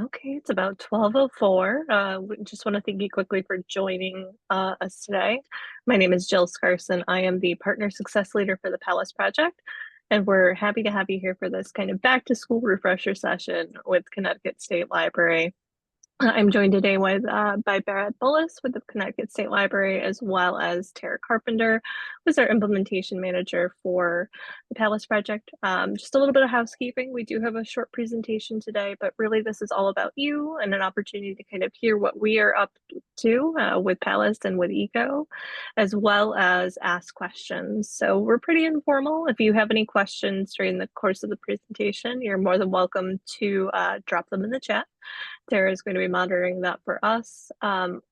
Okay, it's about 12:04. Just want to thank you quickly for joining us today. My name is Jill Scarson. I am the Partner Success Leader for the Palace Project, and we're happy to have you here for this kind of back to school refresher session with Connecticut State Library. I'm joined today by Brad Bullis with the Connecticut State Library, as well as Tara Carpenter, who's our implementation manager for the Palace Project. Just a little bit of housekeeping. We do have a short presentation today, but really this is all about you and an opportunity to kind of hear what we are up to with Palace and with ECO, as well as ask questions. So we're pretty informal. If you have any questions during the course of the presentation, you're more than welcome to drop them in the chat. Tara is going to be monitoring that for us,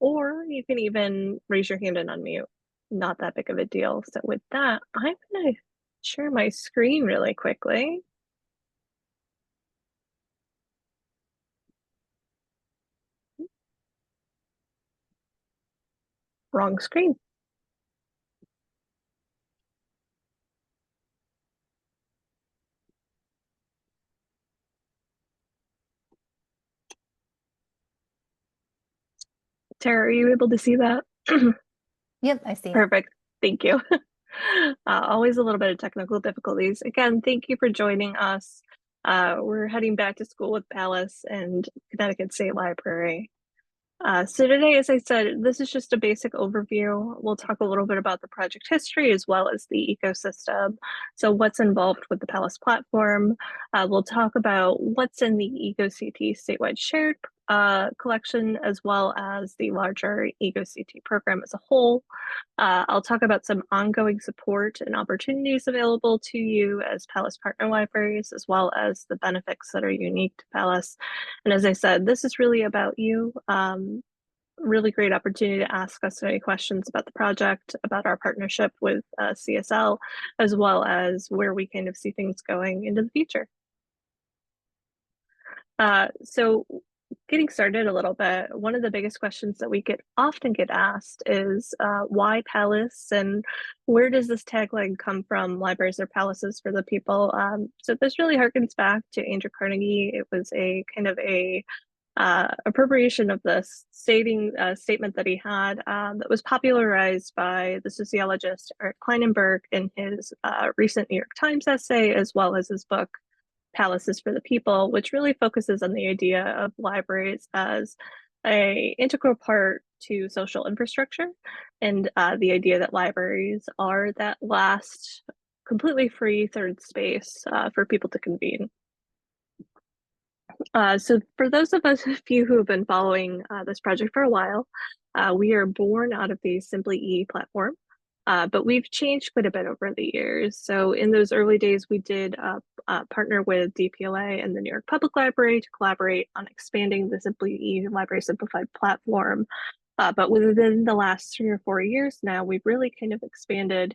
or you can even raise your hand and unmute. Not that big of a deal. So with that, I'm going to share my screen really quickly. Wrong screen. Tara, are you able to see that? Yep, I see it. Perfect. Thank you. Always a little bit of technical difficulties. Again, thank you for joining us. We're heading back to school with Palace and Connecticut State Library. So today, as I said, this is just a basic overview. We'll talk a little bit about the project history as well as the ecosystem. So what's involved with the Palace platform. We'll talk about what's in the EcoCT statewide shared collection, as well as the larger EcoCT program as a whole. I'll talk about some ongoing support and opportunities available to you as Palace partner libraries, as well as the benefits that are unique to Palace. And as I said, this is really about you. Really great opportunity to ask us any questions about the project, about our partnership with CSL, as well as where we kind of see things going into the future. So getting started a little bit, one of the biggest questions that we often get asked is why Palace, and where does this tagline come from? Libraries are palaces for the people. So this really harkens back to Andrew Carnegie. It was a kind of a appropriation of this statement that he had that was popularized by the sociologist Eric Kleinenberg in his recent New York Times essay, as well as his book Palaces for the People, which really focuses on the idea of libraries as an integral part to social infrastructure, and the idea that libraries are that last completely free third space for people to convene. So for those of you who have been following this project for a while, we are born out of the Simply E platform. But we've changed quite a bit over the years. So in those early days, we did partner with DPLA and the New York Public Library to collaborate on expanding the Simply E Library Simplified platform. But within the last 3 or 4 years now, we've really kind of expanded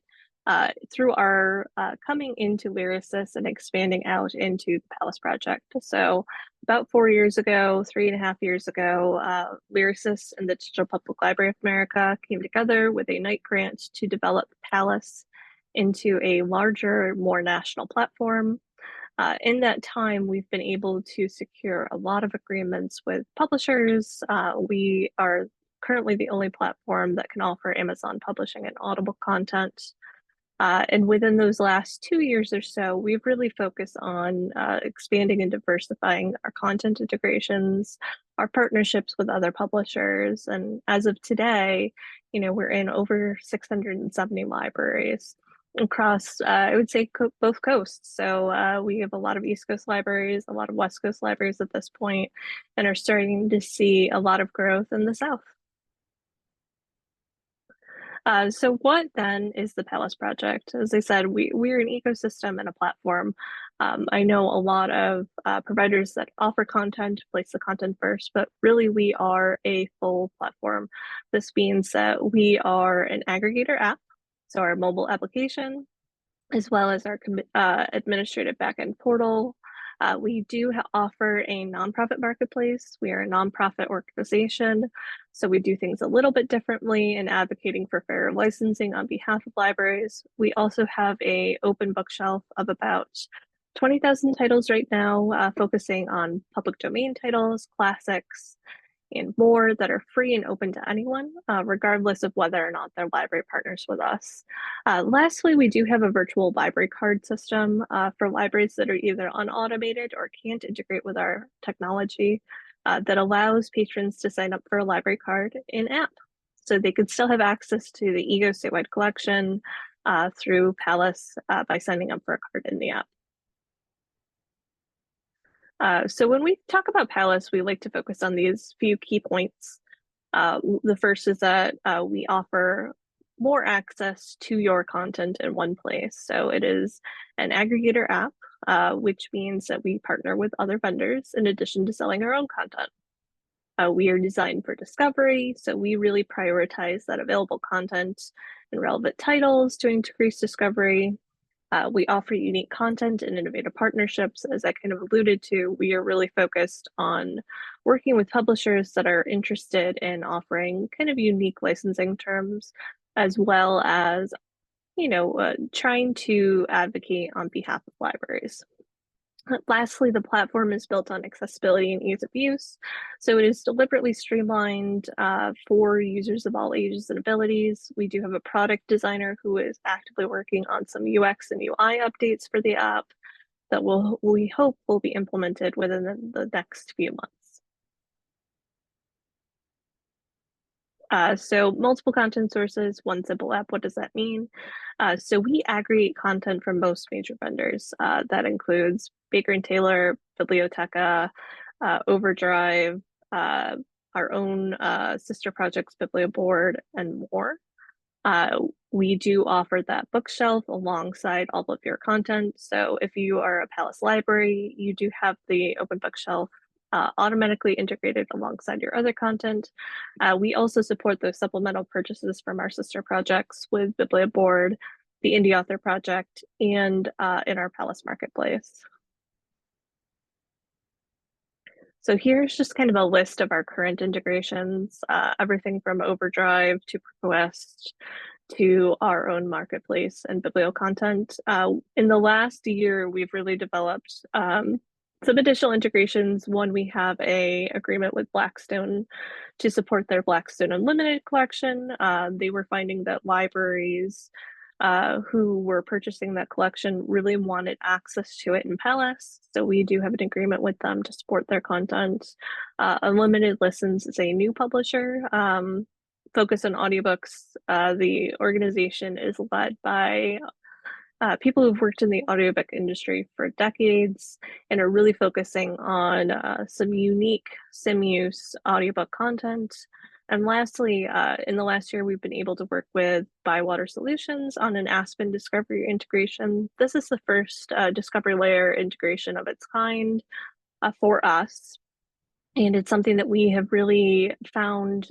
through our coming into Lyrasis and expanding out into the Palace Project. So about 4 years ago, 3.5 years ago, Lyrasis and the Digital Public Library of America came together with a Knight grant to develop Palace into a larger, more national platform. In that time, we've been able to secure a lot of agreements with publishers. We are currently the only platform that can offer Amazon publishing and Audible content. And within those last 2 years or so, we've really focused on expanding and diversifying our content integrations, our partnerships with other publishers. And as of today, we're in over 670 libraries across, I would say, both coasts. So we have a lot of East Coast libraries, a lot of West Coast libraries at this point, and are starting to see a lot of growth in the South. So what then is the Palace Project? As I said, we're an ecosystem and a platform. I know a lot of providers that offer content place the content first, but really we are a full platform. This means that we are an aggregator app, so our mobile application, as well as our administrative backend portal. We do offer a nonprofit marketplace. We are a nonprofit organization, so we do things a little bit differently in advocating for fair licensing on behalf of libraries. We also have an open bookshelf of about 20,000 titles right now, focusing on public domain titles, classics, and more that are free and open to anyone, regardless of whether or not their library partners with us. Lastly, we do have a virtual library card system for libraries that are either unautomated or can't integrate with our technology that allows patrons to sign up for a library card in-app. So they could still have access to the Ego statewide collection through Palace by signing up for a card in the app. So when we talk about Palace, we like to focus on these few key points. The first is that we offer more access to your content in one place. So it is an aggregator app, which means that we partner with other vendors in addition to selling our own content. We are designed for discovery, so we really prioritize that available content and relevant titles to increase discovery. We offer unique content and innovative partnerships. As I kind of alluded to, we are really focused on working with publishers that are interested in offering kind of unique licensing terms, as well as, trying to advocate on behalf of libraries. Lastly, the platform is built on accessibility and ease of use. So it is deliberately streamlined for users of all ages and abilities. We do have a product designer who is actively working on some UX and UI updates for the app that we hope will be implemented within the next few months. So multiple content sources, one simple app. What does that mean? So we aggregate content from most major vendors. That includes Baker and Taylor, Biblioteca, Overdrive, our own sister projects, BiblioBoard, and more. We do offer that bookshelf alongside all of your content. So if you are a Palace library, you do have the open bookshelf automatically integrated alongside your other content. We also support those supplemental purchases from our sister projects with BiblioBoard, the Indie Author Project, and in our Palace Marketplace. So here's just kind of a list of our current integrations, everything from Overdrive to Quest to our own marketplace and bibliocontent. In the last year, we've really developed some additional integrations. One, we have a agreement with Blackstone to support their Blackstone Unlimited collection. They were finding that libraries who were purchasing that collection really wanted access to it in Palace. So we do have an agreement with them to support their content. Unlimited Listens is a new publisher focused on audiobooks. The organization is led by people who've worked in the audiobook industry for decades and are really focusing on some unique sim use audiobook content. And lastly, in the last year, we've been able to work with Bywater Solutions on an Aspen Discovery integration. This is the first Discovery layer integration of its kind for us. And it's something that we have really found,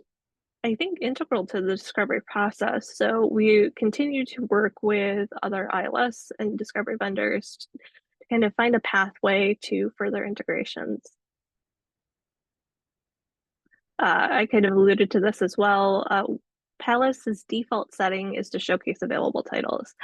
I think, integral to the discovery process. So we continue to work with other ILS and discovery vendors to kind of find a pathway to further integrations. I kind of alluded to this as well. Palace's default setting is to showcase available titles.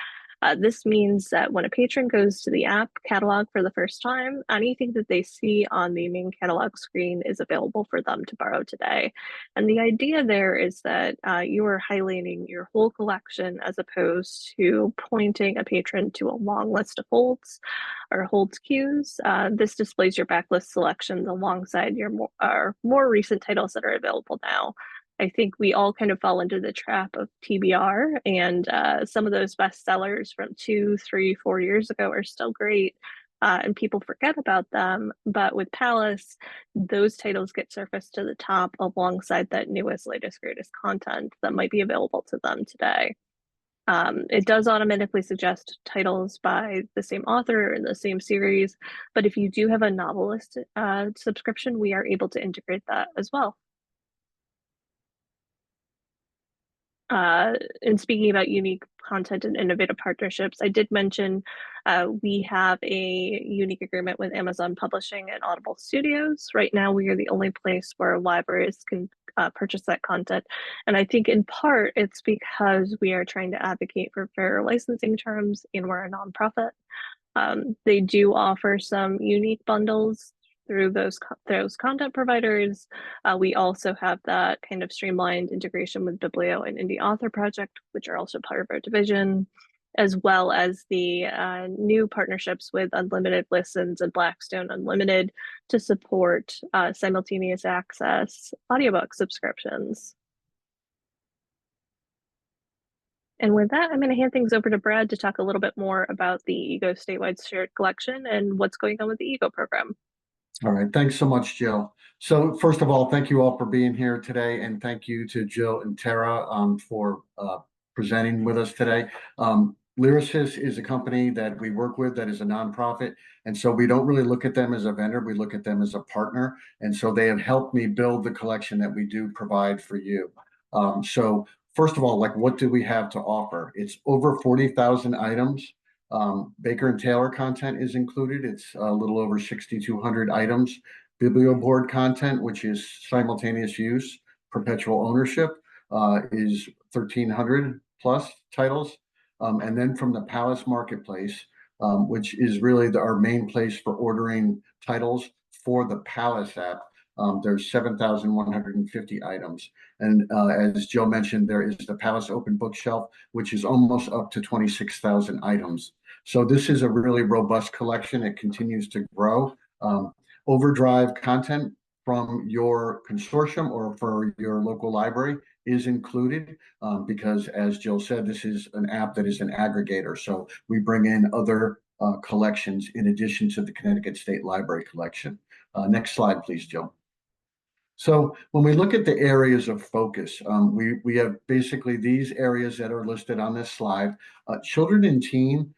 This means that when a patron goes to the app catalog for the first time, anything that they see on the main catalog screen is available for them to borrow today. And the idea there is that you are highlighting your whole collection as opposed to pointing a patron to a long list of holds or holds queues. This displays your backlist selections alongside your more recent titles that are available now. I think we all kind of fall into the trap of TBR, and some of those bestsellers from 2, 3, 4 years ago are still great, and people forget about them. But with Palace, those titles get surfaced to the top alongside that newest, latest, greatest content that might be available to them today. It does automatically suggest titles by the same author in the same series, but if you do have a novelist subscription, we are able to integrate that as well. And speaking about unique content and innovative partnerships, I did mention we have a unique agreement with Amazon Publishing and Audible Studios. Right now, we are the only place where libraries can purchase that content. And I think in part it's because we are trying to advocate for fair licensing terms and we're a nonprofit. They do offer some unique bundles through those content providers. We also have that kind of streamlined integration with Biblio and Indie Author Project, which are also part of our division, as well as the new partnerships with Unlimited Listens and Blackstone Unlimited to support simultaneous access audiobook subscriptions. And with that, I'm going to hand things over to Brad to talk a little bit more about the Ego statewide shared collection and what's going on with the Ego program. All right, thanks so much, Jill. So first of all, thank you all for being here today, and thank you to Jill and Tara for presenting with us today. Lyrasis is a company that we work with that is a nonprofit, and so we don't really look at them as a vendor, we look at them as a partner, and so they have helped me build the collection that we do provide for you. So first of all, like, what do we have to offer? It's over 40,000 items. Baker and Taylor content is included. It's a little over 6,200 items. Biblioboard content, which is simultaneous use, perpetual ownership, is 1,300 plus titles. And then from the Palace Marketplace, which is really our main place for ordering titles for the Palace app, there's 7,150 items. And as Jill mentioned, there is the Palace Open Bookshelf, which is almost up to 26,000 items. So this is a really robust collection. It continues to grow. Overdrive content from your consortium or for your local library is included because, as Jill said, this is an app that is an aggregator. So we bring in other collections in addition to the Connecticut State Library collection. Next slide, please, Jill. So when we look at the areas of focus, we have basically these areas that are listed on this slide. Children and teen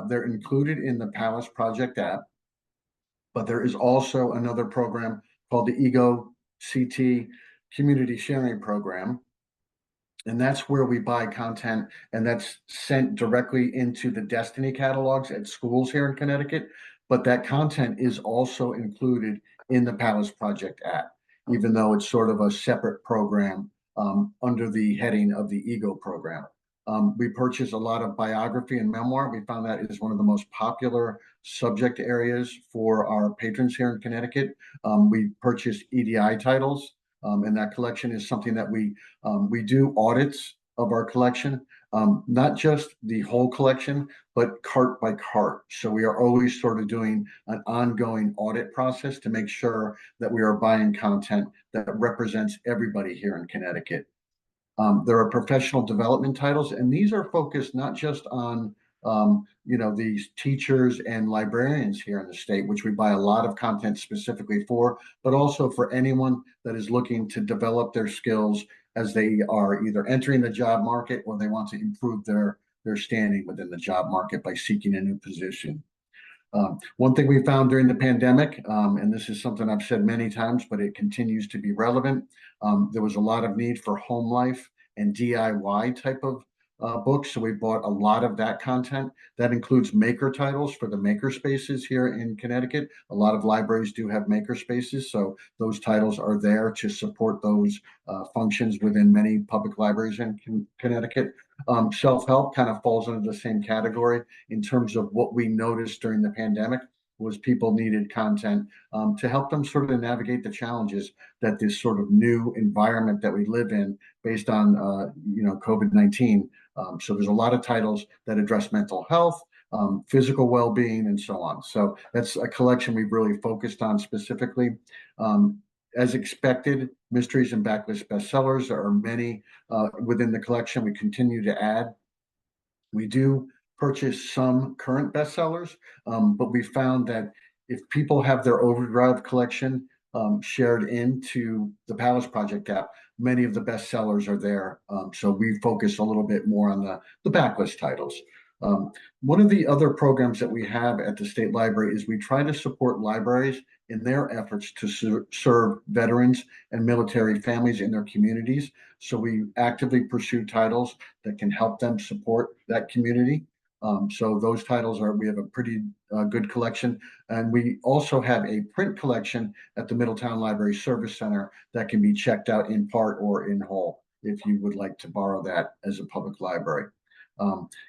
they're included in the Palace Project app, but there is also another program called the Ego CT Community Sharing Program. And that's where we buy content, and that's sent directly into the Destiny catalogs at schools here in Connecticut. But that content is also included in the Palace Project app, even though it's sort of a separate program under the heading of the Ego program. We purchase a lot of biography and memoir. We found that is one of the most popular subject areas for our patrons here in Connecticut. We purchase EDI titles, and that collection is something that we do audits of our collection, not just the whole collection, but cart by cart. So we are always sort of doing an ongoing audit process to make sure that we are buying content that represents everybody here in Connecticut. There are professional development titles, and these are focused not just on these teachers and librarians here in the state, which we buy a lot of content specifically for, but also for anyone that is looking to develop their skills as they are either entering the job market or they want to improve their standing within the job market by seeking a new position. One thing we found during the pandemic, and this is something I've said many times, but it continues to be relevant. There was a lot of need for home life and DIY type of books. So we bought a lot of that content. That includes maker titles for the maker spaces here in Connecticut. A lot of libraries do have maker spaces. So those titles are there to support those functions within many public libraries in Connecticut. Self-help kind of falls under the same category in terms of what we noticed during the pandemic was people needed content to help them sort of navigate the challenges that this sort of new environment that we live in based on COVID-19. So there's a lot of titles that address mental health, physical well-being, and so on. So that's a collection we've really focused on specifically. As expected, mysteries and backlist bestsellers. There are many within the collection. We continue to add. We do purchase some current bestsellers, but we found that if people have their Overdrive collection shared into the Palace Project app, many of the bestsellers are there. So we focus a little bit more on the backlist titles. One of the other programs that we have at the State Library is we try to support libraries in their efforts to serve veterans and military families in their communities. So we actively pursue titles that can help them support that community. So those titles we have a pretty good collection. And we also have a print collection at the Middletown Library Service Center that can be checked out in part or in whole if you would like to borrow that as a public library.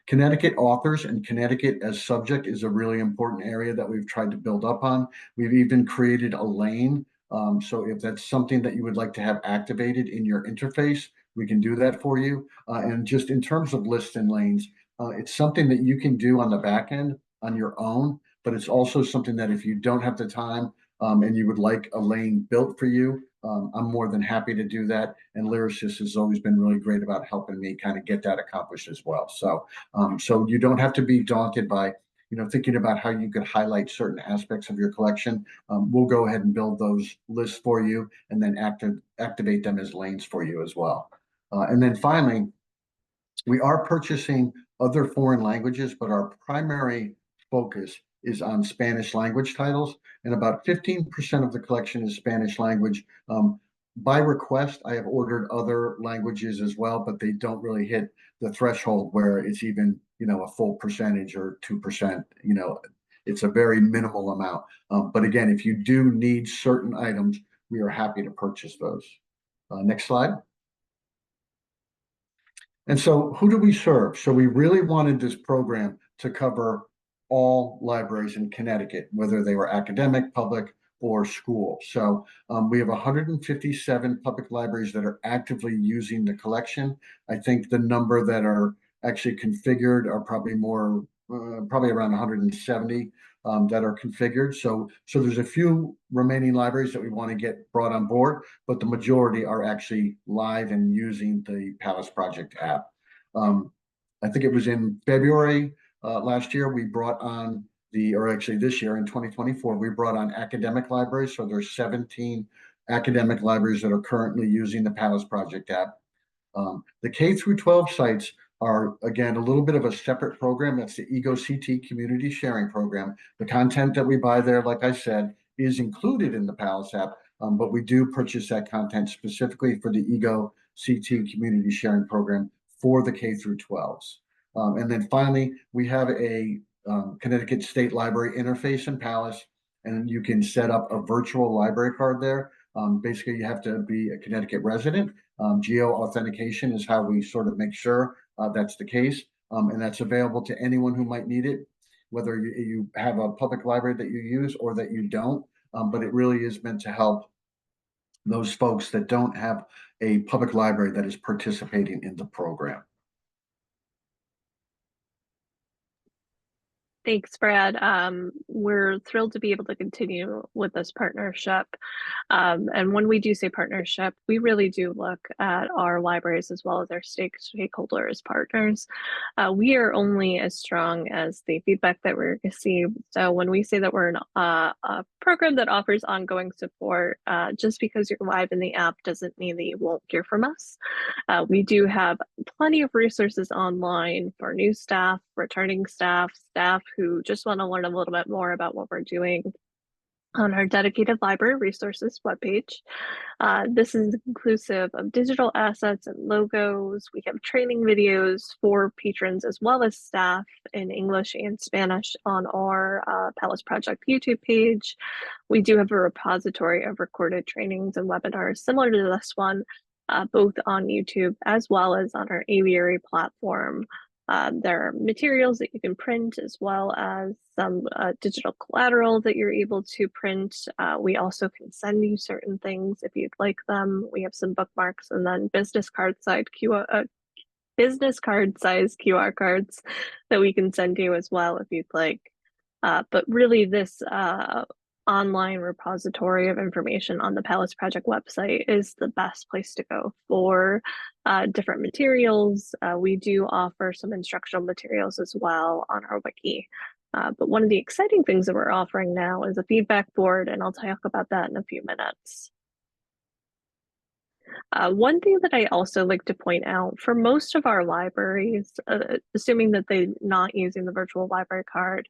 Connecticut authors and Connecticut as subject is a really important area that we've tried to build up on. We've even created a lane. So if that's something that you would like to have activated in your interface, we can do that for you. And just in terms of lists and lanes, it's something that you can do on the back end on your own, but it's also something that if you don't have the time and you would like a lane built for you, I'm more than happy to do that. And Lyricist has always been really great about helping me kind of get that accomplished as well. So you don't have to be daunted by, thinking about how you could highlight certain aspects of your collection. We'll go ahead and build those lists for you and then activate them as lanes for you as well. And then finally, we are purchasing other foreign languages, but our primary focus is on Spanish language titles, and about 15% of the collection is Spanish language. By request, I have ordered other languages as well, but they don't really hit the threshold where it's even, a full percentage or 2%. It's a very minimal amount. But again, if you do need certain items, we are happy to purchase those. Next slide. And so who do we serve? So we really wanted this program to cover all libraries in Connecticut, whether they were academic, public, or school. So we have 157 public libraries that are actively using the collection. I think the number that are actually configured are probably probably around 170 that are configured. So there's a few remaining libraries that we want to get brought on board, but the majority are actually live and using the Palace Project app. I think it was in February last year, we brought on or actually this year in 2024, we brought on academic libraries. So there's 17 academic libraries that are currently using the Palace Project app. The K through 12 sites are, again, a little bit of a separate program. That's the EgoCT Community Sharing Program. The content that we buy there, like I said, is included in the Palace app, but we do purchase that content specifically for the EgoCT Community Sharing Program for the K through 12s. And then finally, we have a Connecticut State Library interface in Palace, and you can set up a virtual library card there. Basically, you have to be a Connecticut resident. Geo-authentication is how we sort of make sure that's the case, and that's available to anyone who might need it, whether you have a public library that you use or that you don't, but it really is meant to help those folks that don't have a public library that is participating in the program. Thanks, Brad. We're thrilled to be able to continue with this partnership. And when we do say partnership, we really do look at our libraries as well as our stakeholders as partners. We are only as strong as the feedback that we receive. So when we say that we're a program that offers ongoing support, just because you're live in the app doesn't mean that you won't hear from us. We do have plenty of resources online for new staff, returning staff who just want to learn a little bit more about what we're doing on our dedicated library resources webpage. This is inclusive of digital assets and logos. We have training videos for patrons as well as staff in English and Spanish on our Palace Project YouTube page. We do have a repository of recorded trainings and webinars similar to this one, both on YouTube as well as on our Aviary platform. There are materials that you can print as well as some digital collateral that you're able to print. We also can send you certain things if you'd like them. We have some bookmarks and then business card size QR cards that we can send you as well if you'd like. But really this online repository of information on the Palace Project website is the best place to go for different materials. We do offer some instructional materials as well on our wiki. But one of the exciting things that we're offering now is a feedback board, and I'll talk about that in a few minutes. One thing that I also like to point out, for most of our libraries, assuming that they're not using the virtual library card,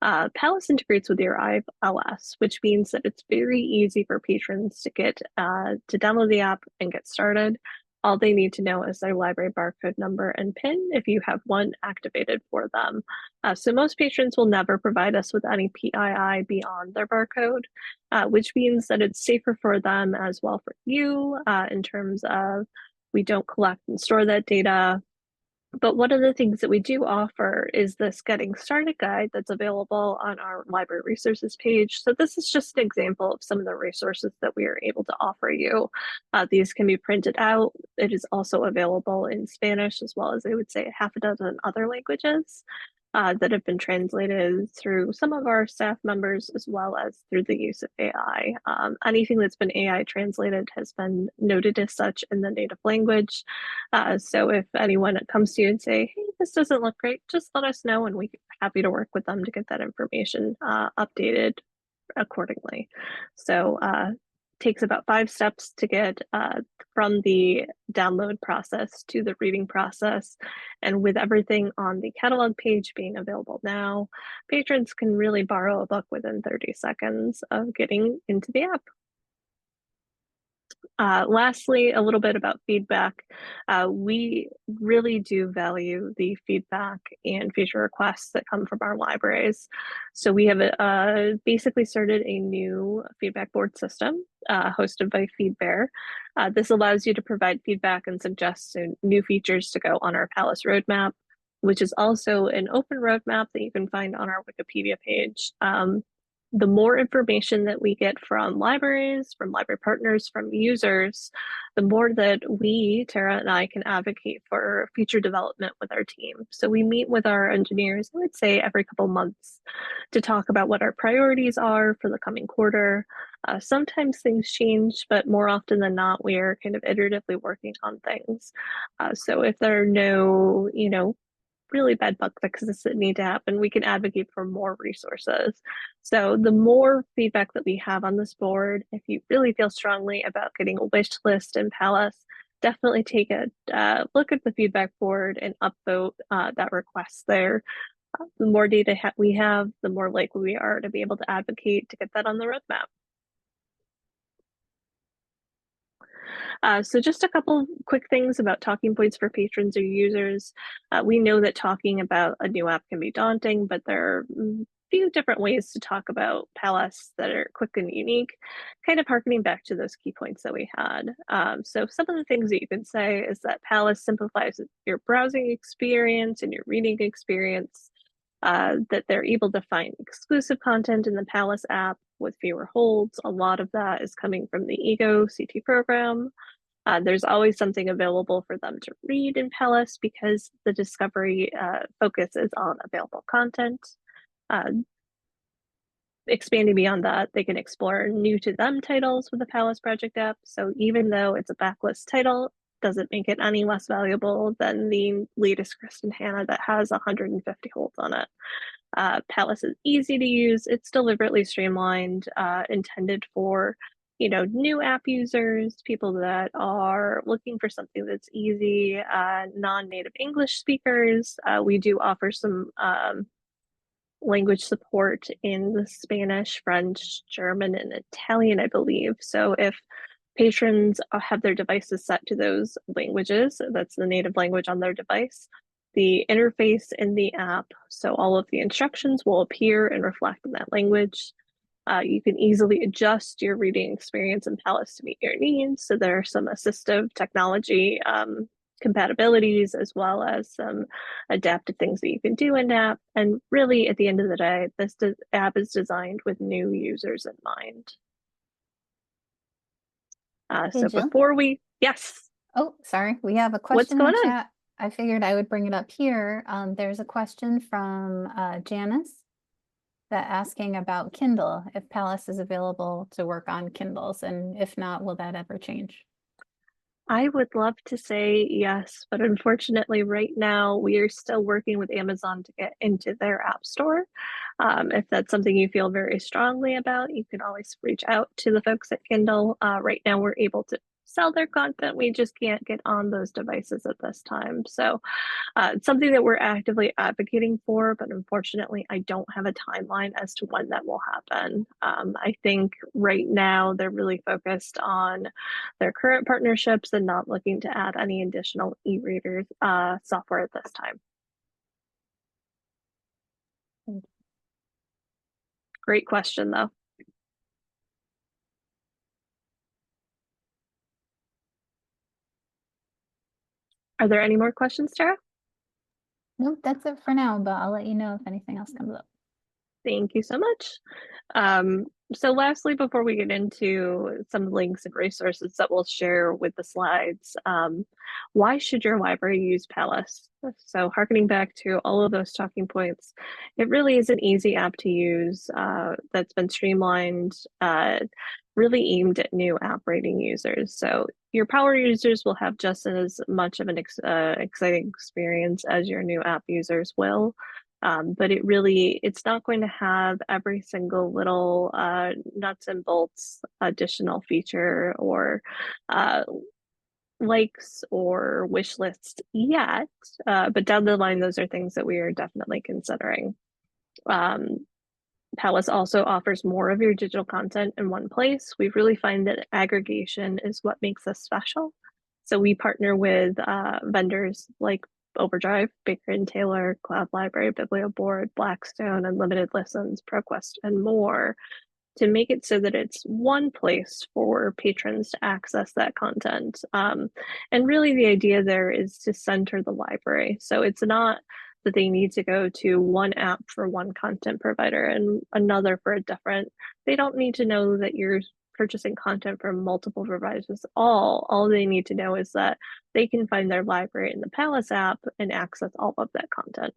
Palace integrates with your iOS, which means that it's very easy for patrons to get to download the app and get started. All they need to know is their library barcode number and PIN if you have one activated for them. So most patrons will never provide us with any PII beyond their barcode, which means that it's safer for them as well for you in terms of we don't collect and store that data. But one of the things that we do offer is this getting started guide that's available on our library resources page. So this is just an example of some of the resources that we are able to offer you. These can be printed out. It is also available in Spanish, as well as I would say half a dozen other languages that have been translated through some of our staff members, as well as through the use of AI. Anything that's been AI translated has been noted as such in the native language. So if anyone comes to you and say, hey, this doesn't look great, just let us know and we're happy to work with them to get that information updated accordingly. So takes about 5 steps to get from the download process to the reading process. And with everything on the catalog page being available now, patrons can really borrow a book within 30 seconds of getting into the app. Lastly, a little bit about feedback. We really do value the feedback and feature requests that come from our libraries. So we have basically started a new feedback board system hosted by FeedBear. This allows you to provide feedback and suggest new features to go on our Palace roadmap, which is also an open roadmap that you can find on our Wikipedia page. The more information that we get from libraries, from library partners, from users, the more that we, Tara and I, can advocate for future development with our team. So we meet with our engineers, I would say every couple months, to talk about what our priorities are for the coming quarter. Sometimes things change, but more often than not, we are kind of iteratively working on things. So if there are no, really bad bug fixes that need to happen, we can advocate for more resources. So the more feedback that we have on this board, if you really feel strongly about getting a wish list in Palace, definitely take a look at the feedback board and upvote that request there. The more data we have, the more likely we are to be able to advocate to get that on the roadmap. So just a couple quick things about talking points for patrons or users. We know that talking about a new app can be daunting, but there are a few different ways to talk about Palace that are quick and unique, kind of harkening back to those key points that we had. So some of the things that you can say is that Palace simplifies your browsing experience and your reading experience, that they're able to find exclusive content in the Palace app with fewer holds. A lot of that is coming from the Ego CT program. There's always something available for them to read in Palace because the discovery focuses on available content. Expanding beyond that, they can explore new to them titles with the Palace Project app. So even though it's a backlist title, doesn't make it any less valuable than the latest Kristen Hanna that has 150 holds on it. Palace is easy to use. It's deliberately streamlined, intended for new app users, people that are looking for something that's easy, non-native English speakers. We do offer some language support in the Spanish, French, German, and Italian, I believe. So if patrons have their devices set to those languages, that's the native language on their device, the interface in the app, so all of the instructions will appear and reflect in that language. You can easily adjust your reading experience in Palace to meet your needs. So there are some assistive technology compatibilities, as well as some adaptive things that you can do in app. And really, at the end of the day, this app is designed with new users in mind. So Jill? before we, yes. Oh, sorry. We have a What's question going in on? chat. I figured I would bring it up here. There's a question from Janice that asking about Kindle, if Palace is available to work on Kindles, and if not, will that ever change? I would love to say yes, but unfortunately right now we are still working with Amazon to get into their app store. If that's something you feel very strongly about, you can always reach out to the folks at Kindle. Right now we're able to sell their content. We just can't get on those devices at this time. So it's something that we're actively advocating for, but unfortunately, I don't have a timeline as to when that will happen. I think right now they're really focused on their current partnerships and not looking to add any additional e-readers software at this time. Great question, though. Are there any more questions, Tara? Nope, that's it for now, but I'll let you know if anything else comes up. Thank you so much. Um, so lastly, before we get into some links and resources that we'll share with the slides, why should your library use Palace? So harkening back to all of those talking points, it really is an easy app to use that's been streamlined, really aimed at new app rating users. So your power users will have just as much of an exciting experience as your new app users will. But it's not going to have every single little nuts and bolts additional feature or uh, likes or wish lists yet. But down the line, those are things that we are definitely considering. Um, Palace also offers more of your digital content in one place. We really find that aggregation is what makes us special. So we partner with vendors like Overdrive, Baker and Taylor, Cloud Library, BiblioBoard, Blackstone, Unlimited Listens, ProQuest, and more to make it so that it's one place for patrons to access that content. And really the idea there is to center the library. So it's not that they need to go to one app for one content provider and another for a different. They don't need to know that you're purchasing content from multiple providers. All they need to know is that they can find their library in the Palace app and access all of that content.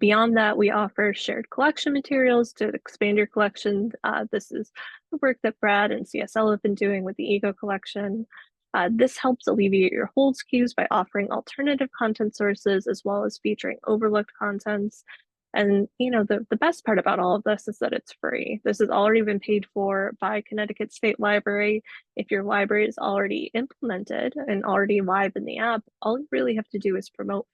Beyond that, we offer shared collection materials to expand your collection. This is the work that Brad and CSL have been doing with the Ego collection. This helps alleviate your holds queues by offering alternative content sources as well as featuring overlooked contents. And the best part about all of this is that it's free. This has already been paid for by Connecticut State Library. If your library is already implemented and already live in the app, all you really have to do is promote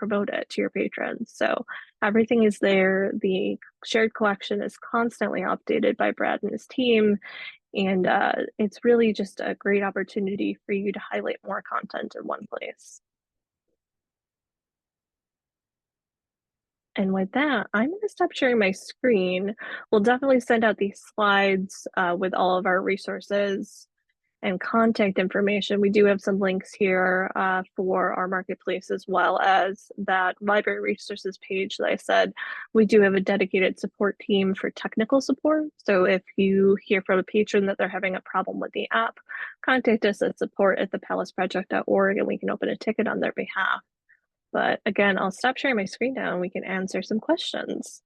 it to your patrons. So everything is there. The shared collection is constantly updated by Brad and his team. And it's really just a great opportunity for you to highlight more content in one place. And with that, I'm going to stop sharing my screen. We'll definitely send out these slides with all of our resources and contact information. We do have some links here for our marketplace as well as that library resources page that I said. We do have a dedicated support team for technical support. So if you hear from a patron that they're having a problem with the app, contact us at support@thepalaceproject.org and we can open a ticket on their behalf. But again, I'll stop sharing my screen now and we can answer some questions.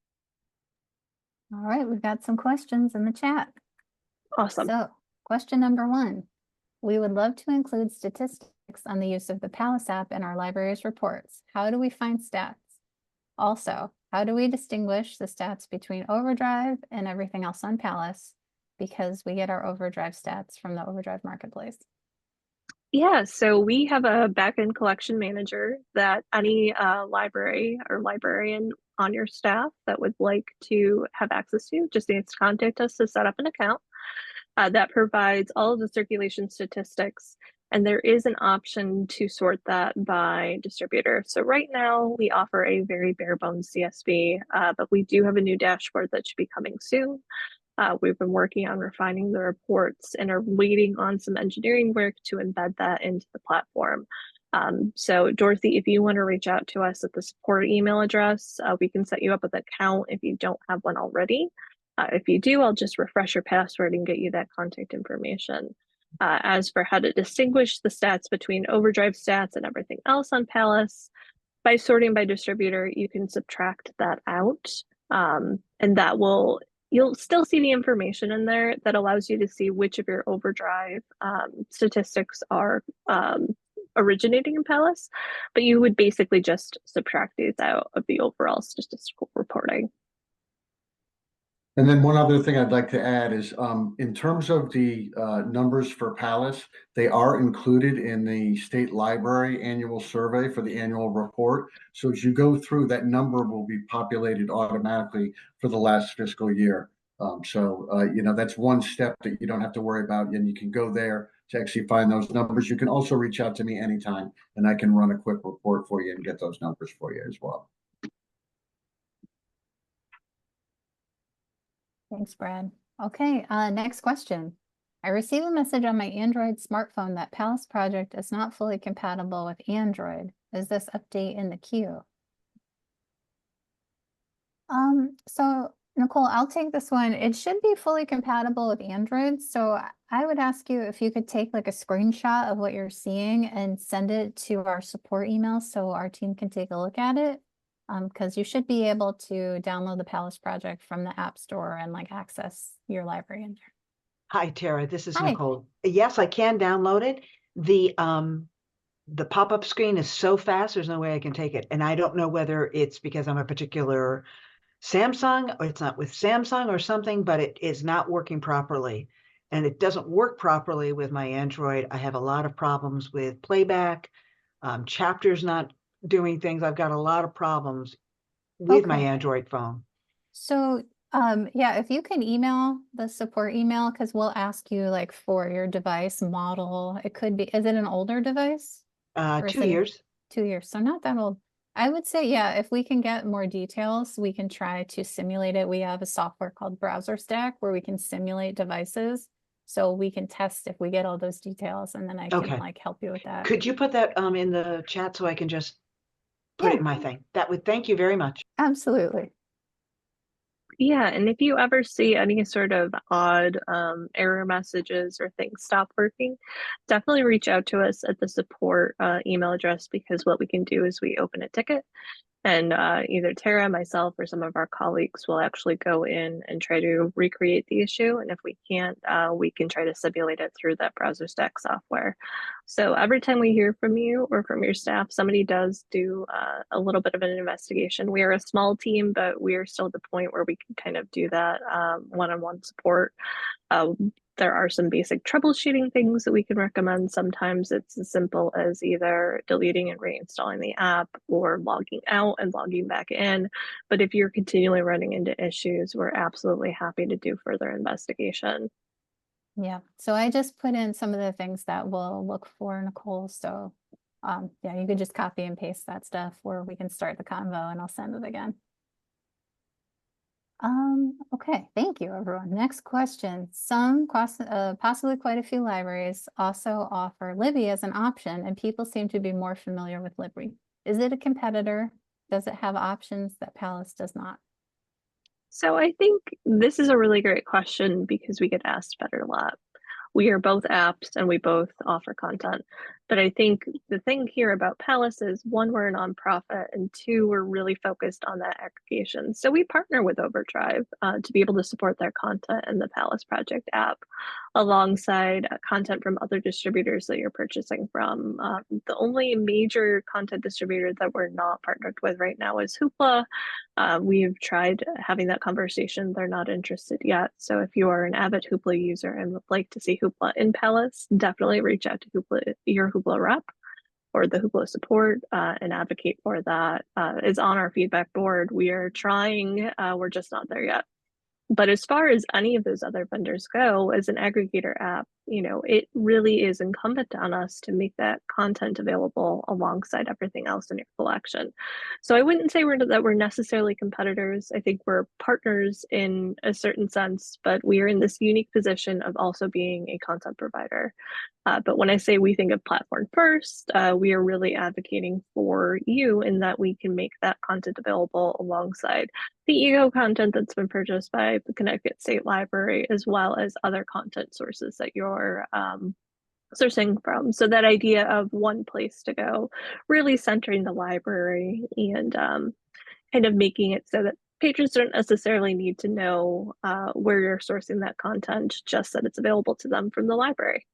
All right, we've got some questions in the chat. Awesome. So, question number 1. We would love to include statistics on the use of the Palace app in our library's reports. How do we find stats? Also, how do we distinguish the stats between Overdrive and everything else on Palace? Because we get our Overdrive stats from the Overdrive marketplace. Yeah, so we have a backend collection manager that any library or librarian on your staff that would like to have access to just needs to contact us to set up an account. That provides all of the circulation statistics, and there is an option to sort that by distributor. So right now we offer a very bare bones CSV, but we do have a new dashboard that should be coming soon. We've been working on refining the reports and are waiting on some engineering work to embed that into the platform. So Dorothy, if you want to reach out to us at the support email address, we can set you up with an account if you don't have one already. If you do, I'll just refresh your password and get you that contact information. As for how to distinguish the stats between Overdrive stats and everything else on Palace, by sorting by distributor, you can subtract that out. And that you'll still see the information in there that allows you to see which of your Overdrive statistics are originating in Palace, but you would basically just subtract these out of the overall statistical reporting. And then one other thing I'd like to add is in terms of the numbers for Palace, they are included in the State Library annual survey for the annual report. So as you go through, that number will be populated automatically for the last fiscal year. That's one step that you don't have to worry about, and you can go there to actually find those numbers. You can also reach out to me anytime, and I can run a quick report for you and get those numbers for you as well. Thanks, Brad. Okay, next question. I receive a message on my Android smartphone that Palace Project is not fully compatible with Android. Is this update in the queue? So Nicole, I'll take this one. It should be fully compatible with Android. So I would ask you if you could take like a screenshot of what you're seeing and send it to our support email so our team can take a look at it. Because you should be able to download the Palace project from the App Store and like access your library in there. Hi, Tara. This is Hi. Nicole. Yes, I can download it. The pop-up screen is so fast, there's no way I can take it. And I don't know whether it's because I'm a particular Samsung or it's not with Samsung or something, but it is not working properly. And it doesn't work properly with my Android. I have a lot of problems with playback, chapters not doing things. I've got a lot of problems with my Okay. Android phone. So, yeah, if you can email the support email, because we'll ask you like for your device model. It could be, is it an older device? Or is 2 it years. 2 years? So not that old. I would say, yeah, if we can get more details, we can try to simulate it. We have a software called Browser Stack where we can simulate devices. So we can test if we get all those details, and then I can Okay. like help you with that. Could you put that in the chat so I can just put Yeah. it in my thing? That would, thank you very much. Absolutely. Yeah, and if you ever see any sort of odd error messages or things stop working, definitely reach out to us at the support email address, because what we can do is we open a ticket, and either Tara, myself, or some of our colleagues will actually go in and try to recreate the issue. And if we can't, we can try to simulate it through that browser stack software. So every time we hear from you or from your staff, somebody does do a little bit of an investigation. We are a small team, but we are still at the point where we can kind of do that one-on-one support. There are some basic troubleshooting things that we can recommend. Sometimes it's as simple as either deleting and reinstalling the app or logging out and logging back in. But if you're continually running into issues, we're absolutely happy to do further investigation. Yeah. So I just put in some of the things that we'll look for, Nicole. So yeah, you could just copy and paste that stuff, or we can start the convo and I'll send it again. Okay, thank you, everyone. Next question. Some possibly quite a few libraries also offer Libby as an option, and people seem to be more familiar with Libby. Is it a competitor? Does it have options that Palace does not? So I think this is a really great question because we get asked about it a lot. We are both apps and we both offer content. But I think the thing here about Palace is, one, we're a nonprofit, and two, we're really focused on that aggregation. So we partner with Overdrive to be able to support their content in the Palace Project app, alongside content from other distributors that you're purchasing from. The only major content distributor that we're not partnered with right now is Hoopla. We've tried having that conversation. They're not interested yet. So if you are an avid Hoopla user and would like to see Hoopla in Palace, definitely reach out to Hoopla, your Hoopla rep or the Hoopla support, and advocate for that. It's on our feedback board. We are trying, we're just not there yet. But as far as any of those other vendors go, as an aggregator app, it really is incumbent on us to make that content available alongside everything else in your collection. So I wouldn't say that we're necessarily competitors. I think we're partners in a certain sense, but we are in this unique position of also being a content provider. But when I say we think of platform first, we are really advocating for you in that we can make that content available alongside the ego content that's been purchased by the Connecticut State Library, as well as other content sources that you're sourcing from. So that idea of one place to go, really centering the library and kind of making it so that patrons don't necessarily need to know where you're sourcing that content, just that it's available to them from the library.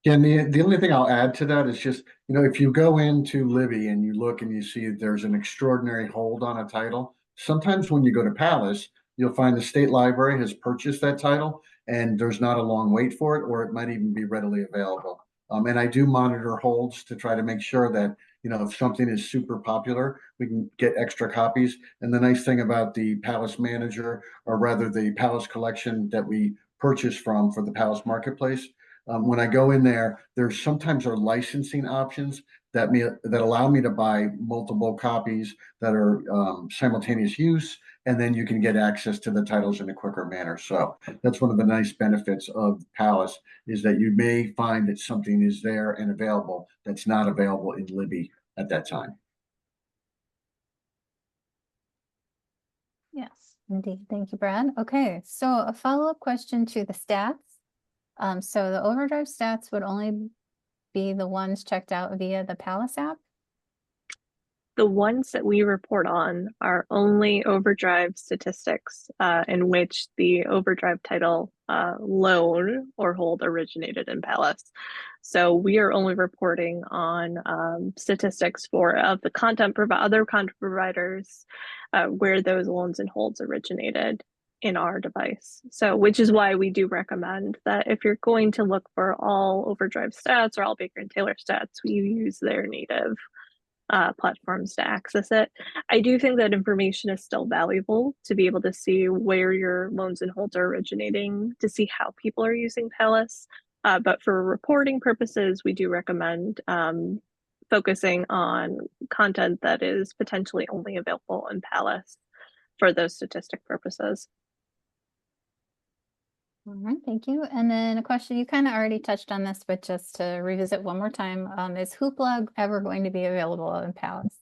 Yeah, and the only thing I'll add to that is just, if you go into Libby and you look and you see there's an extraordinary hold on a title, sometimes when you go to Palace, you'll find the state library has purchased that title and there's not a long wait for it, or it might even be readily available. And I do monitor holds to try to make sure that, if something is super popular, we can get extra copies. And the nice thing about the Palace Manager, or rather the Palace collection that we purchase from for the Palace Marketplace, when I go in there, there's sometimes are licensing options that allow me to buy multiple copies that are simultaneous use, and then you can get access to the titles in a quicker manner. So that's one of the nice benefits of Palace, is that you may find that something is there and available that's not available in Libby at that time. Yes, indeed. Thank you, Brad. Okay, so a follow-up question to the stats. So the Overdrive stats would only be the ones checked out via the Palace app? The ones that we report on are only Overdrive statistics in which the Overdrive title loan or hold originated in Palace. So we are only reporting on statistics for the other content providers where those loans and holds originated in our device. So, which is why we do recommend that if you're going to look for all Overdrive stats or all Baker and Taylor stats, we use their native platforms to access it. I do think that information is still valuable to be able to see where your loans and holds are originating, to see how people are using Palace. But for reporting purposes, we do recommend focusing on content that is potentially only available in Palace for those statistic purposes. All right, thank you. And then a question, you kind of already touched on this, but just to revisit one more time, is Hoopla ever going to be available in Palace?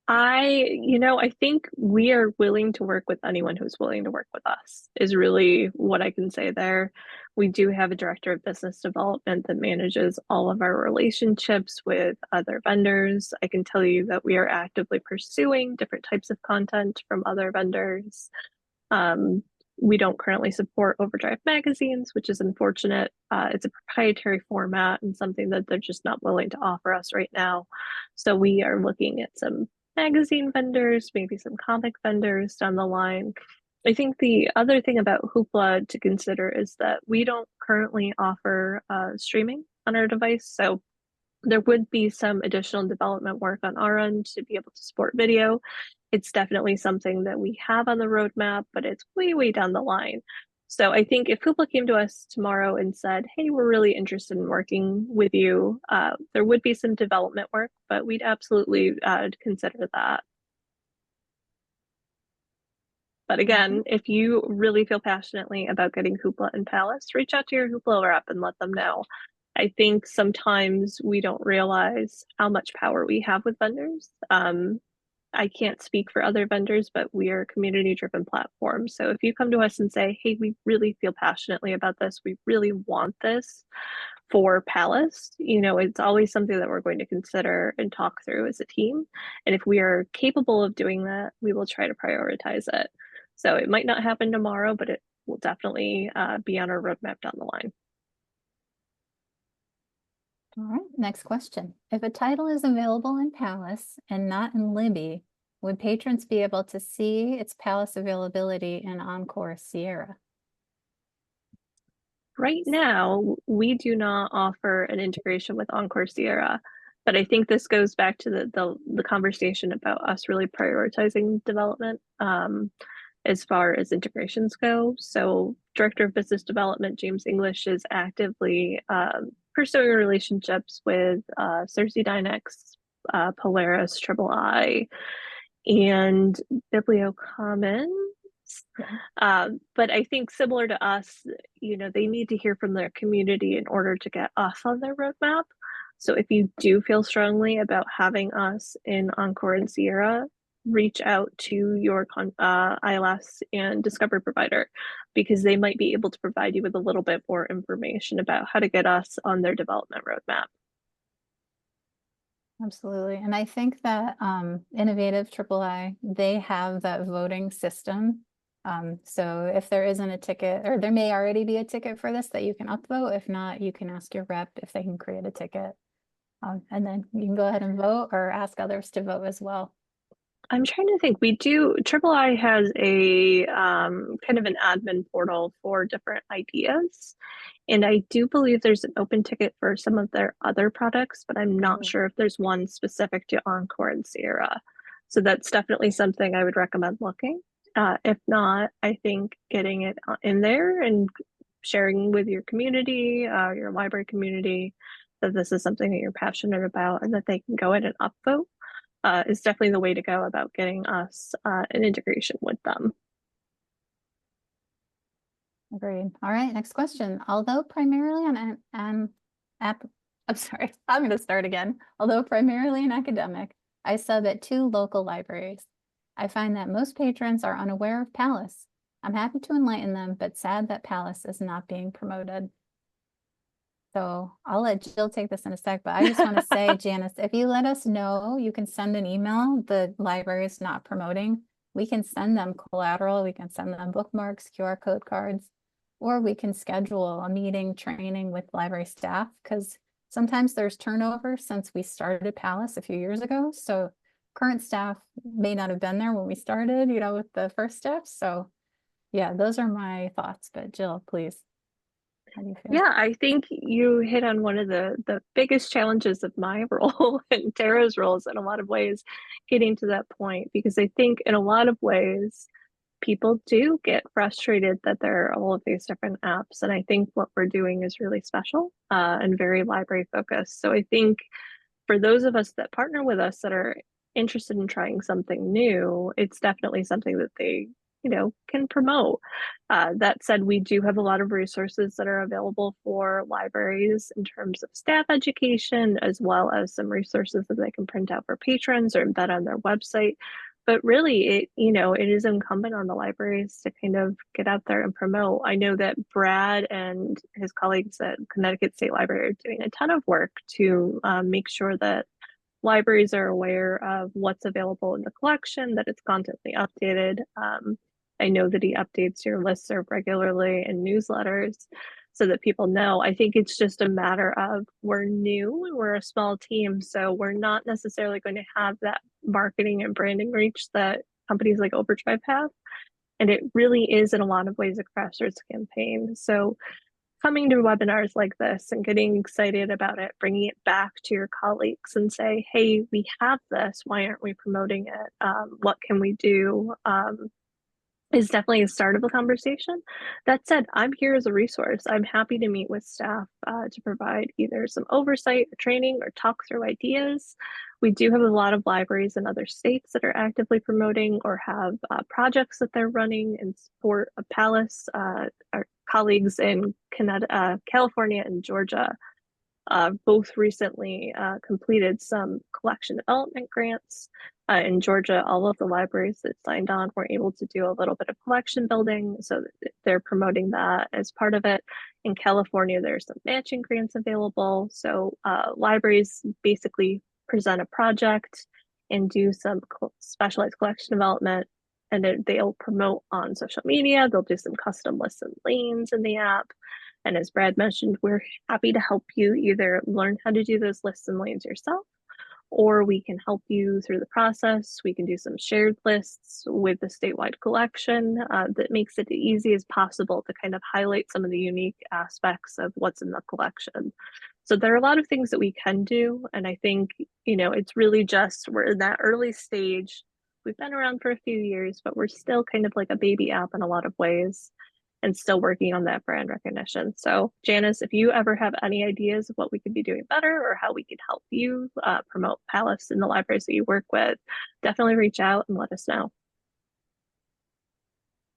I think we are willing to work with anyone who's willing to work with us, is really what I can say there. We do have a director of business development that manages all of our relationships with other vendors. I can tell you that we are actively pursuing different types of content from other vendors. We don't currently support Overdrive magazines, which is unfortunate. It's a proprietary format and something that they're just not willing to offer us right now. So we are looking at some magazine vendors, maybe some comic vendors down the line. I think the other thing about Hoopla to consider is that we don't currently offer streaming on our device. So there would be some additional development work on our end to be able to support video. It's definitely something that we have on the roadmap, but it's way, way down the line. So I think if Hoopla came to us tomorrow and said, hey, we're really interested in working with you, there would be some development work, but we'd absolutely consider that. But again, if you really feel passionately about getting Hoopla and Palace, reach out to your Hoopla rep and let them know. I think sometimes we don't realize how much power we have with vendors. I can't speak for other vendors, but we are a community-driven platform. So if you come to us and say, hey, we really feel passionately about this, we really want this for Palace, it's always something that we're going to consider and talk through as a team. And if we are capable of doing that, we will try to prioritize it. So it might not happen tomorrow, but it will definitely be on our roadmap down the line. All right, next question. If a title is available in Palace and not in Libby, would patrons be able to see its Palace availability in Encore Sierra? Right now, we do not offer an integration with Encore Sierra, but I think this goes back to the conversation about us really prioritizing development as far as integrations go. So Director of Business Development, James English, is actively pursuing relationships with Cersei Dynex, Polaris, Triple I, and Bibliocommons. But I think similar to us, they need to hear from their community in order to get us on their roadmap. So if you do feel strongly about having us in Encore and Sierra, reach out to your ILS and Discovery provider, because they might be able to provide you with a little bit more information about how to get us on their development roadmap. Absolutely. And I think that Innovative III, they have that voting system. So if there isn't a ticket, or there may already be a ticket for this that you can upvote. If not, you can ask your rep if they can create a ticket. And then you can go ahead and vote or ask others to vote as well. I'm trying to think. We do, Triple I has a kind of an admin portal for different ideas. And I do believe there's an open ticket for some of their other products, but I'm not sure if there's one specific to Encore and Sierra. So that's definitely something I would recommend looking. If not, I think getting it in there and sharing with your community, your library community, that this is something that you're passionate about and that they can go in and upvote is definitely the way to go about getting us an integration with them. Agreed. All right, next question. Although primarily I'm sorry, I'm going to start again. Although primarily an academic, I sub at 2 local libraries. I find that most patrons are unaware of Palace. I'm happy to enlighten them, but sad that Palace is not being promoted. So I'll let Jill take this in a sec, but I just want to say, Janice, if you let us know, you can send an email the library is not promoting. We can send them collateral, we can send them bookmarks, QR code cards, or we can schedule a meeting training with library staff, because sometimes there's turnover since we started Palace a few years ago. So current staff may not have been there when we started, you know, with the first steps. So yeah, those are my thoughts, but Jill, please. How do you feel? Yeah, I think you hit on one of the biggest challenges of my role and Tara's roles in a lot of ways, getting to that point, because I think in a lot of ways, people do get frustrated that there are all of these different apps. And I think what we're doing is really special and very library focused. So I think for those of us that partner with us that are interested in trying something new, it's definitely something that they, can promote. That said, we do have a lot of resources that are available for libraries in terms of staff education, as well as some resources that they can print out for patrons or embed on their website. But really, it is incumbent on the libraries to kind of get out there and promote. I know that Brad and his colleagues at Connecticut State Library are doing a ton of work to make sure that libraries are aware of what's available in the collection, that it's constantly updated. I know that he updates your listserv regularly and newsletters so that people know. I think it's just a matter of we're new and we're a small team, so we're not necessarily going to have that marketing and branding reach that companies like Overdrive have. And it really is in a lot of ways a grassroots campaign. So coming to webinars like this and getting excited about it, bringing it back to your colleagues and say, hey, we have this, why aren't we promoting it? What can we do? Is definitely a start of a conversation. That said, I'm here as a resource. I'm happy to meet with staff to provide either some oversight or training or talk through ideas. We do have a lot of libraries in other states that are actively promoting or have projects that they're running in support of Palace. Our colleagues in California and Georgia both recently completed some collection development grants. In Georgia, all of the libraries that signed on were able to do a little bit of collection building, so they're promoting that as part of it. In California, there's some matching grants available, so libraries basically present a project and do some specialized collection development, and they'll promote on social media. They'll do some custom lists and lanes in the app. And as Brad mentioned, we're happy to help you either learn how to do those lists and lanes yourself, or we can help you through the process. We can do some shared lists with the statewide collection that makes it easy as possible to kind of highlight some of the unique aspects of what's in the collection. So there are a lot of things that we can do. And I think, it's really just, we're in that early stage. We've been around for a few years, but we're still kind of like a baby app in a lot of ways, and still working on that brand recognition. So Janice, if you ever have any ideas of what we could be doing better or how we could help you promote Palace in the libraries that you work with, definitely reach out and let us know.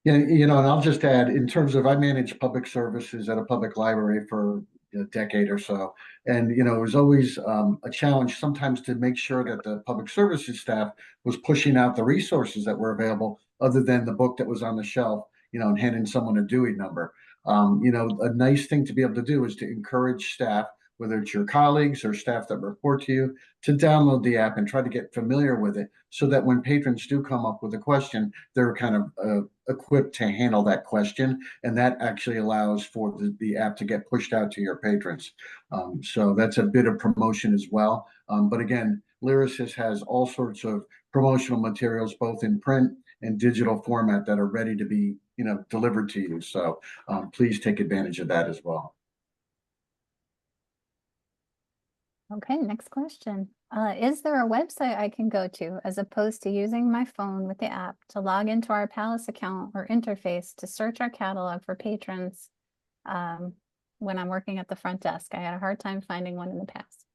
Yeah, and I'll just add, in terms of, I managed public services at a public library for a decade or so. And, it was always a challenge sometimes to make sure that the public services staff was pushing out the resources that were available other than the book that was on the shelf, and handing someone a Dewey number. A nice thing to be able to do is to encourage staff, whether it's your colleagues or staff that report to you, to download the app and try to get familiar with it so that when patrons do come up with a question, they're kind of equipped to handle that question. And that actually allows for the app to get pushed out to your patrons. So that's a bit of promotion as well. But again, Lyrasis has all sorts of promotional materials, both in print and digital format, that are ready to be delivered to you. So please take advantage of that as well. Okay, next question. Is there a website I can go to as opposed to using my phone with the app to log into our Palace account or interface to search our catalog for patrons when I'm working at the front desk? I had a hard time finding one in the past.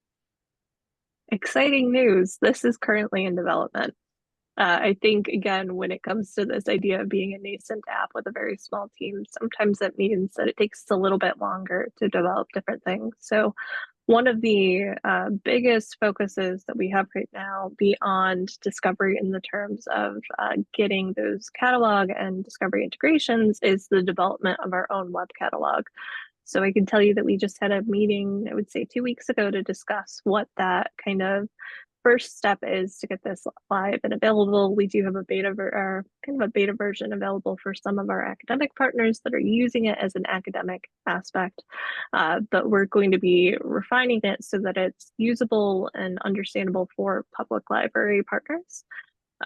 exciting news. This is currently in development. I think, again, when it comes to this idea of being a nascent app with a very small team, sometimes that means that it takes a little bit longer to develop different things. So one of the biggest focuses that we have right now beyond discovery in the terms of getting those catalog and discovery integrations is the development of our own web catalog. So I can tell you that we just had a meeting, I would say 2 weeks ago, to discuss what that kind of first step is to get this live and available. We do have a beta or kind of a beta version available for some of our academic partners that are using it as an academic aspect, but we're going to be refining it so that it's usable and understandable for public library partners,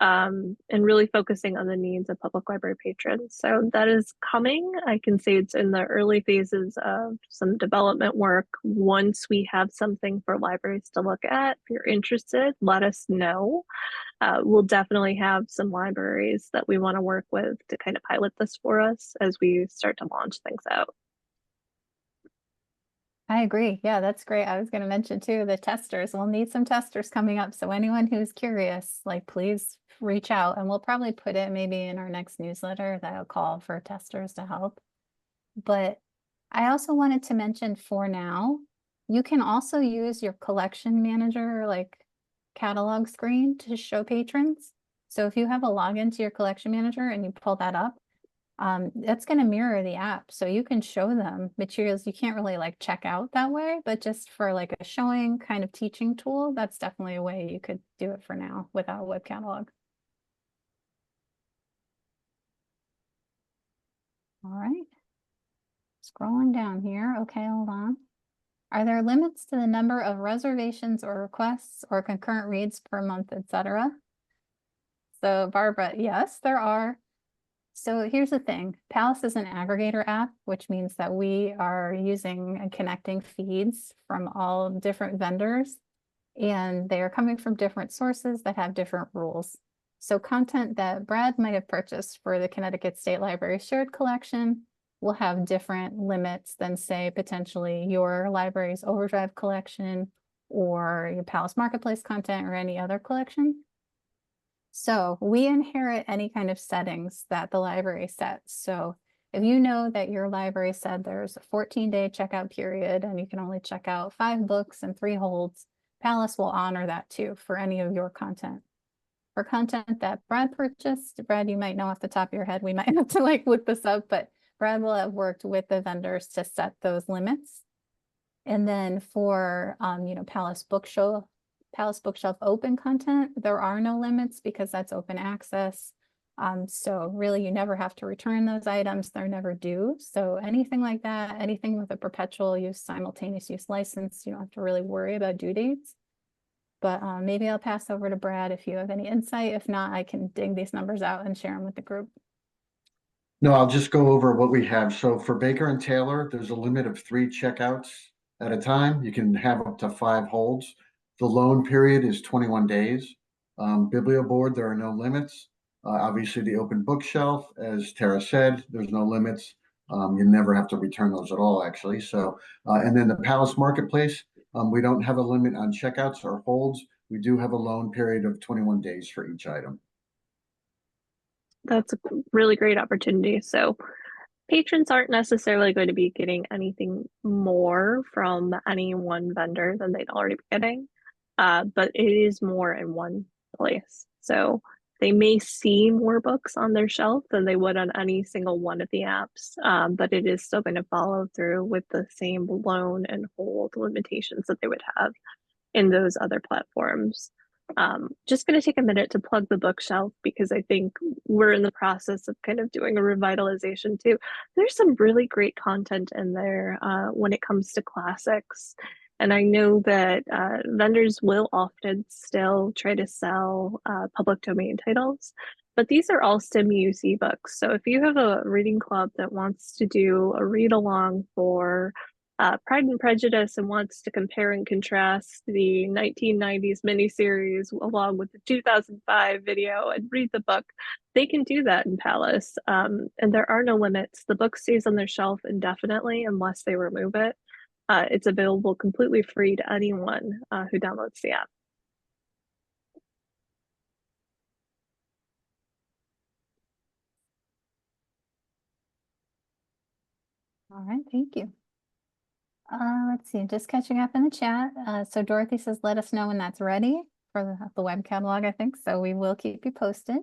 and really focusing on the needs of public library patrons. So that is coming. I can say it's in the early phases of some development work. Once we have something for libraries to look at, if you're interested, let us know. We'll definitely have some libraries that we want to work with to kind of pilot this for us as we start to launch things out. I agree. Yeah, that's great. I was going to mention too, the testers. We'll need some testers coming up. So anyone who's curious, like, please reach out, and we'll probably put it maybe in our next newsletter that I'll call for testers to help. But I also wanted to mention, for now, you can also use your collection manager, like catalog screen, to show patrons. So if you have a login to your collection manager and you pull that up, that's going to mirror the app, so you can show them materials. You can't really like check out that way, but just for like a showing kind of teaching tool, that's definitely a way you could do it for now without a web catalog. All right, scrolling down here. Okay, hold on. Are there limits to the number of reservations or requests or concurrent reads per month, etc.? So Barbara, yes, there are. So here's the thing. Palace is an aggregator app, which means that we are using and connecting feeds from all different vendors, and they are coming from different sources that have different rules. So content that Brad might have purchased for the Connecticut State Library shared collection will have different limits than, say, potentially your library's Overdrive collection or your Palace Marketplace content or any other collection. So we inherit any kind of settings that the library sets. So if you know that your library said there's a 14-day checkout period and you can only check out 5 books and 3 holds, Palace will honor that too for any of your content. For content that Brad purchased, Brad, you might know off the top of your head, we might have to like look this up, but Brad will have worked with the vendors to set those limits. And then for, Palace Bookshelf open content, there are no limits because that's open access. So really you never have to return those items. They're never due. So anything like that, anything with a perpetual use, simultaneous use license, you don't have to really worry about due dates. But maybe I'll pass over to Brad if you have any insight. If not, I can dig these numbers out and share them with the group. No, I'll just go over what we have. So for Baker and Taylor, there's a limit of 3 checkouts at a time. You can have up to 5 holds. The loan period is 21 days. Biblioboard, there are no limits. Obviously, the open bookshelf, as Tara said, there's no limits. You never have to return those at all, actually. So, and then the Palace Marketplace, we don't have a limit on checkouts or holds. We do have a loan period of 21 days for each item. That's a really great opportunity. So patrons aren't necessarily going to be getting anything more from any one vendor than they'd already be getting, but it is more in one place. So they may see more books on their shelf than they would on any single one of the apps, but it is still going to follow through with the same loan and hold limitations that they would have in those other platforms. Just going to take a minute to plug the bookshelf because I think we're in the process of kind of doing a revitalization too. There's some really great content in there when it comes to classics. And I know that vendors will often still try to sell public domain titles, but these are all STEM-use ebooks. So if you have a reading club that wants to do a read along for Pride and Prejudice and wants to compare and contrast the 1990s miniseries along with the 2005 video and read the book, they can do that in Palace. And there are no limits. The book stays on their shelf indefinitely unless they remove it. It's available completely free to anyone who downloads the app. All right, thank you. Let's see, just catching up in the chat. So Dorothy says, let us know when that's ready for the web catalog, I think. So we will keep you posted.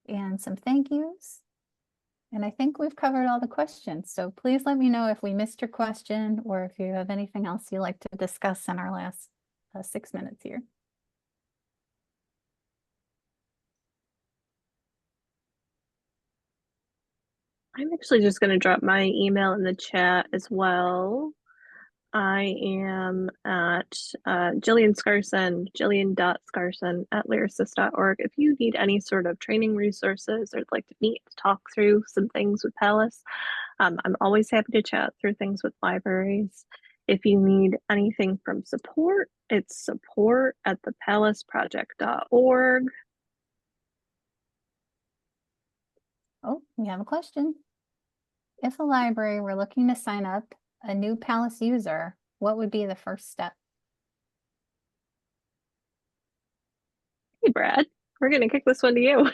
And some thank yous. And I think we've covered all the questions. So please let me know if we missed your question or if you have anything else you'd like to discuss in our last 6 minutes here. I'm actually just going to drop my email in the chat as well. I am at Jillian Scarson, jillian.scarson@lyrasis.org. If you need any sort of training resources or like to meet to talk through some things with Palace, I'm always happy to chat through things with libraries. If you need anything from support, it's support@thepalaceproject.org. Oh, we have a question. If a library were looking to sign up a new Palace user, what would be the first step? Hey, Brad, we're going to kick this one to you.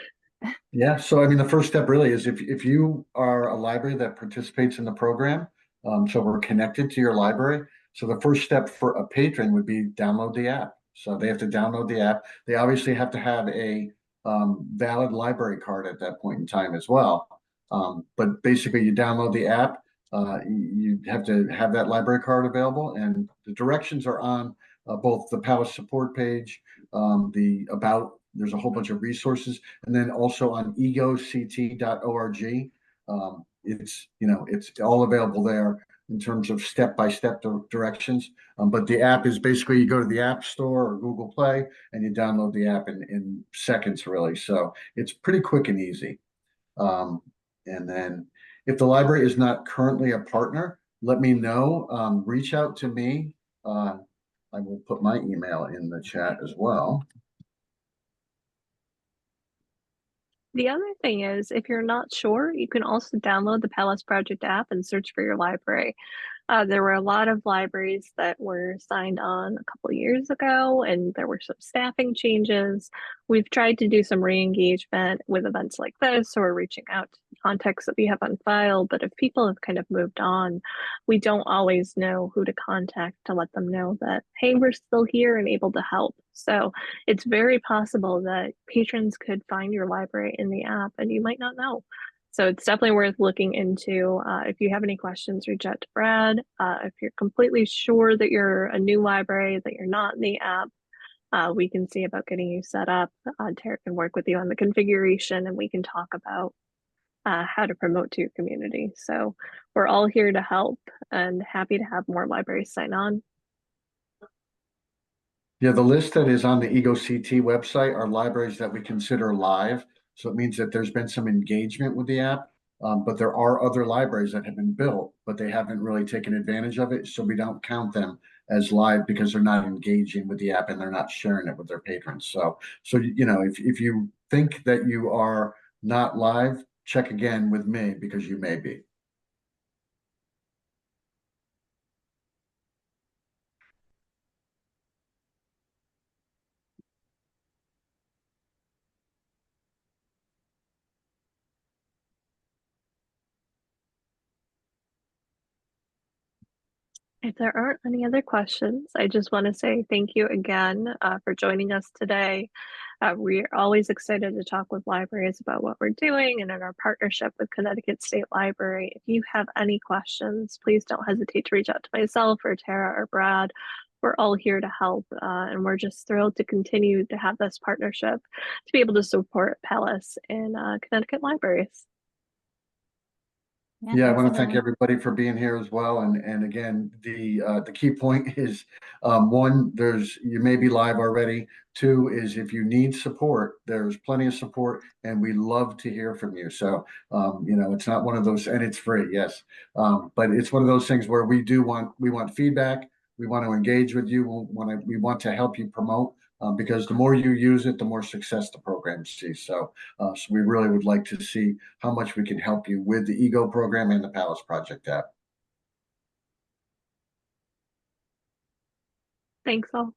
Yeah, so I mean, the first step really is if you are a library that participates in the program, so we're connected to your library. So the first step for a patron would be download the app. So they have to download the app. They obviously have to have a valid library card at that point in time as well. But basically, you download the app. You have to have that library card available, and the directions are on both the Palace support page, the about. There's a whole bunch of resources, and then also on egoct.org. It's all available there in terms of step-by-step directions. But the app is basically you go to the App Store or Google Play and you download the app in seconds, really. So it's pretty quick and easy. And then if the library is not currently a partner, let me know. Reach out to me. I will put my email in the chat as well. The other thing is, if you're not sure, you can also download the Palace Project app and search for your library. There were a lot of libraries that were signed on a couple of years ago, and there were some staffing changes. We've tried to do some re-engagement with events like this or reaching out to contacts that we have on file, but if people have kind of moved on, we don't always know who to contact to let them know that, hey, we're still here and able to help. So it's very possible that patrons could find your library in the app and you might not know. So it's definitely worth looking into. If you have any questions, reach out to Brad. If you're completely sure that you're a new library, that you're not in the app, we can see about getting you set up. Tara can work with you on the configuration and we can talk about how to promote to your community. So we're all here to help and happy to have more libraries sign on. Yeah, the list that is on the EgoCT website are libraries that we consider live. So it means that there's been some engagement with the app, but there are other libraries that have been built, but they haven't really taken advantage of it. So we don't count them as live because they're not engaging with the app and they're not sharing it with their patrons. So if you think that you are not live, check again with me because you may be. If there aren't any other questions, I just want to say thank you again for joining us today. We're always excited to talk with libraries about what we're doing and in our partnership with Connecticut State Library. If you have any questions, please don't hesitate to reach out to myself or Tara or Brad. We're all here to help, and we're just thrilled to continue to have this partnership to be able to support Palace in Connecticut libraries. Yeah, I want to thank everybody for being here as well. And again, the key point is one, you may be live already. Two is if you need support, there's plenty of support, and we love to hear from you. So it's not one of those, and it's free, yes, but it's one of those things where we want feedback. We want to engage with you. We want to help you promote. Because the more you use it, the more success the program sees. So we really would like to see how much we can help you with the Ego program and the Palace Project app. Thanks all.